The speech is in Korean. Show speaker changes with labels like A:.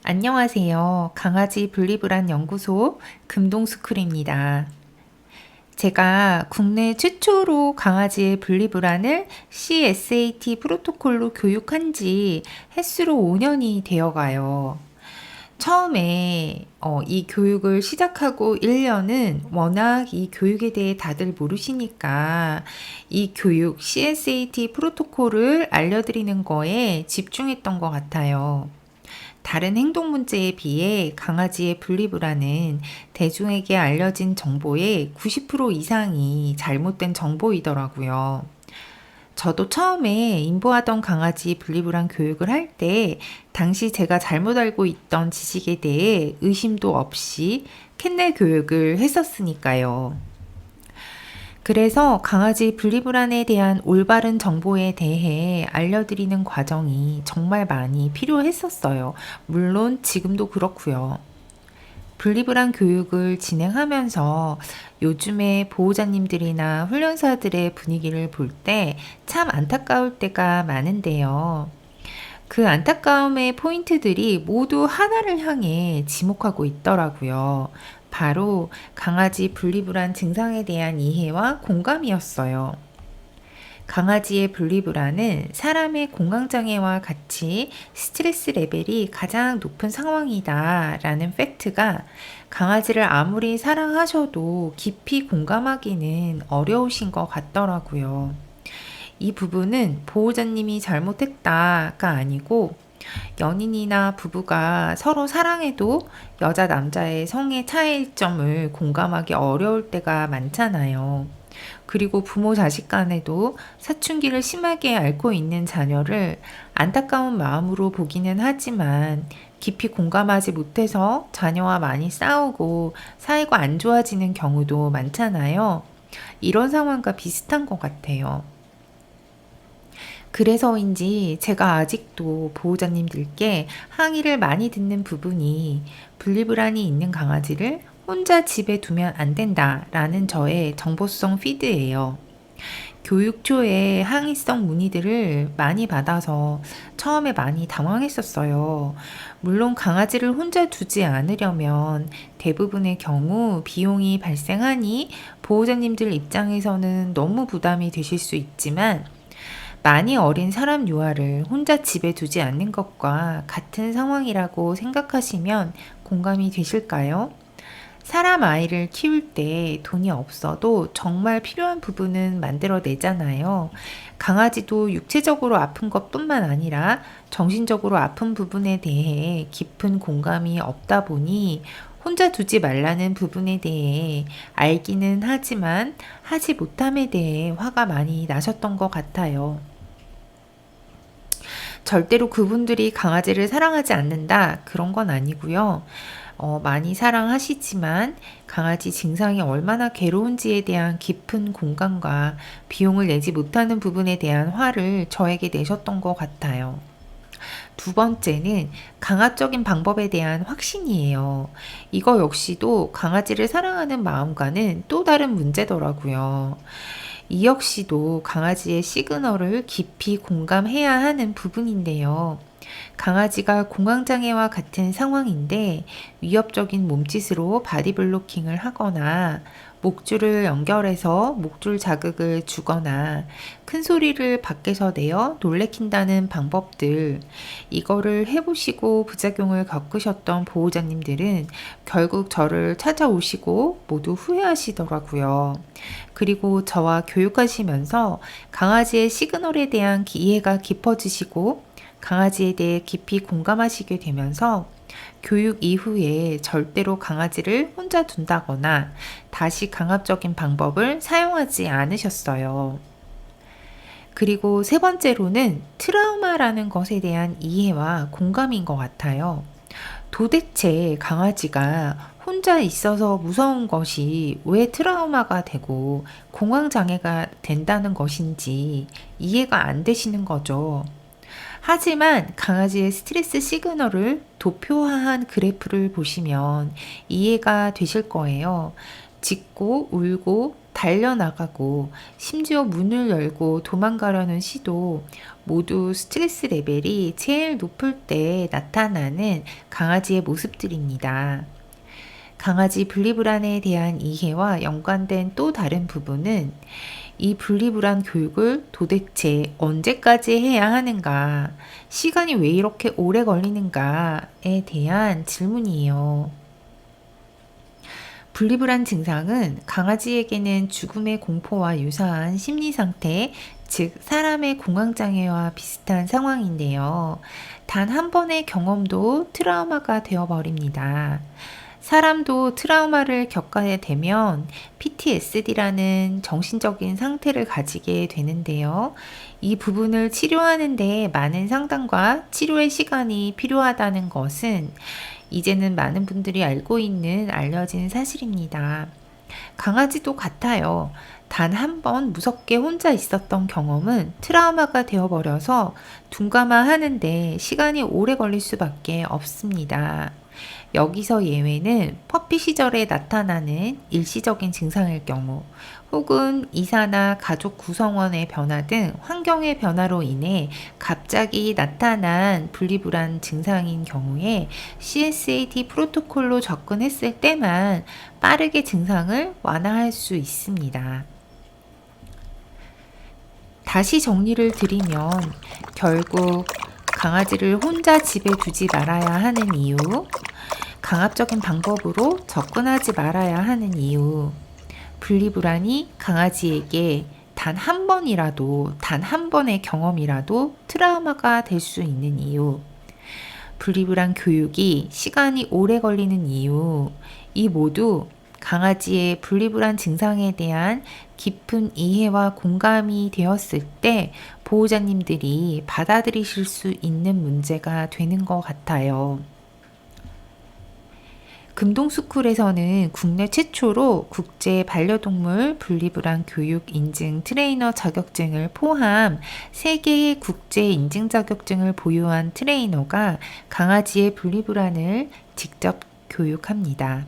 A: 안녕하세요. 강아지 분리불안 연구소 금동스쿨입니다. 제가 국내 최초로 강아지의 분리불안을 CSAT 프로토콜로 교육한 지 햇수로 5년이 되어가요. 처음에 이 교육을 시작하고 1년은 워낙 이 교육에 대해 다들 모르시니까 이 교육 CSAT 프로토콜을 알려드리는 거에 집중했던 것 같아요. 다른 행동 문제에 비해 강아지의 분리불안은 대중에게 알려진 정보의 90% 이상이 잘못된 정보이더라고요. 저도 처음에 인보하던 강아지 분리불안 교육을 할 때 당시 제가 잘못 알고 있던 지식에 대해 의심도 없이 캔넬 교육을 했었으니까요. 그래서 강아지 분리불안에 대한 올바른 정보에 대해 알려드리는 과정이 정말 많이 필요했었어요. 물론 지금도 그렇고요. 분리불안 교육을 진행하면서 요즘에 보호자님들이나 훈련사들의 분위기를 볼 때 참 안타까울 때가 많은데요. 그 안타까움의 포인트들이 모두 하나를 향해 지목하고 있더라고요. 바로 강아지 분리불안 증상에 대한 이해와 공감이었어요. 강아지의 분리불안은 사람의 공황장애와 같이 스트레스 레벨이 가장 높은 상황이다 라는 팩트가 강아지를 아무리 사랑하셔도 깊이 공감하기는 어려우신 것 같더라고요. 이 부분은 보호자님이 잘못했다가 아니고 연인이나 부부가 서로 사랑해도 여자 남자의 성의 차이점을 공감하기 어려울 때가 많잖아요. 그리고 부모 자식 간에도 사춘기를 심하게 앓고 있는 자녀를 안타까운 마음으로 보기는 하지만 깊이 공감하지 못해서 자녀와 많이 싸우고 사이가 안 좋아지는 경우도 많잖아요. 이런 상황과 비슷한 것 같아요. 그래서인지 제가 아직도 보호자님들께 항의를 많이 듣는 부분이 분리불안이 있는 강아지를 혼자 집에 두면 안 된다라는 저의 정보성 피드예요. 교육 초에 항의성 문의들을 많이 받아서 처음에 많이 당황했었어요. 물론 강아지를 혼자 두지 않으려면 대부분의 경우 비용이 발생하니 보호자님들 입장에서는 너무 부담이 되실 수 있지만 많이 어린 사람 유아를 혼자 집에 두지 않는 것과 같은 상황이라고 생각하시면 공감이 되실까요? 사람 아이를 키울 때 돈이 없어도 정말 필요한 부분은 만들어내잖아요. 강아지도 육체적으로 아픈 것뿐만 아니라 정신적으로 아픈 부분에 대해 깊은 공감이 없다 보니 혼자 두지 말라는 부분에 대해 알기는 하지만 하지 못함에 대해 화가 많이 나셨던 것 같아요. 절대로 그분들이 강아지를 사랑하지 않는다 그런 건 아니고요. 많이 사랑하시지만 강아지 증상이 얼마나 괴로운지에 대한 깊은 공감과 비용을 내지 못하는 부분에 대한 화를 저에게 내셨던 것 같아요. 두 번째는 강압적인 방법에 대한 확신이에요. 이거 역시도 강아지를 사랑하는 마음과는 또 다른 문제더라고요. 이 역시도 강아지의 시그널을 깊이 공감해야 하는 부분인데요. 강아지가 공황장애와 같은 상황인데 위협적인 몸짓으로 바디블로킹을 하거나 목줄을 연결해서 목줄 자극을 주거나 큰 소리를 밖에서 내어 놀래킨다는 방법들, 이거를 해보시고 부작용을 겪으셨던 보호자님들은 결국 저를 찾아오시고 모두 후회하시더라고요. 그리고 저와 교육하시면서 강아지의 시그널에 대한 이해가 깊어지시고 강아지에 대해 깊이 공감하시게 되면서 교육 이후에 절대로 강아지를 혼자 둔다거나 다시 강압적인 방법을 사용하지 않으셨어요. 그리고 세 번째로는 트라우마라는 것에 대한 이해와 공감인 것 같아요. 도대체 강아지가 혼자 있어서 무서운 것이 왜 트라우마가 되고 공황장애가 된다는 것인지 이해가 안 되시는 거죠. 하지만 강아지의 스트레스 시그널을 도표화한 그래프를 보시면 이해가 되실 거예요. 짖고 울고 달려나가고 심지어 문을 열고 도망가려는 시도 모두 스트레스 레벨이 제일 높을 때 나타나는 강아지의 모습들입니다. 강아지 분리불안에 대한 이해와 연관된 또 다른 부분은 이 분리불안 교육을 도대체 언제까지 해야 하는가, 시간이 왜 이렇게 오래 걸리는가에 대한 질문이에요. 분리불안 증상은 강아지에게는 죽음의 공포와 유사한 심리 상태, 즉 사람의 공황장애와 비슷한 상황인데요. 단 한 번의 경험도 트라우마가 되어버립니다. 사람도 트라우마를 겪게 되면 PTSD라는 정신적인 상태를 가지게 되는데요. 이 부분을 치료하는데 많은 상담과 치료의 시간이 필요하다는 것은 이제는 많은 분들이 알고 있는 알려진 사실입니다. 강아지도 같아요. 단 한 번 무섭게 혼자 있었던 경험은 트라우마가 되어버려서 둔감화하는데 시간이 오래 걸릴 수밖에 없습니다. 여기서 예외는 퍼피 시절에 나타나는 일시적인 증상일 경우, 혹은 이사나 가족 구성원의 변화 등 환경의 변화로 인해 갑자기 나타난 분리불안 증상인 경우에 CSAT 프로토콜로 접근했을 때만 빠르게 증상을 완화할 수 있습니다. 다시 정리를 드리면 결국 강아지를 혼자 집에 두지 말아야 하는 이유, 강압적인 방법으로 접근하지 말아야 하는 이유, 분리불안이 강아지에게 단 한 번이라도, 단 한 번의 경험이라도 트라우마가 될 수 있는 이유, 분리불안 교육이 시간이 오래 걸리는 이유, 이 모두 강아지의 분리불안 증상에 대한 깊은 이해와 공감이 되었을 때 보호자님들이 받아들이실 수 있는 문제가 되는 것 같아요. 금동스쿨에서는 국내 최초로 국제 반려동물 분리불안 교육 인증 트레이너 자격증을 포함 3개의 국제 인증 자격증을 보유한 트레이너가 강아지의 분리불안을 직접 교육합니다.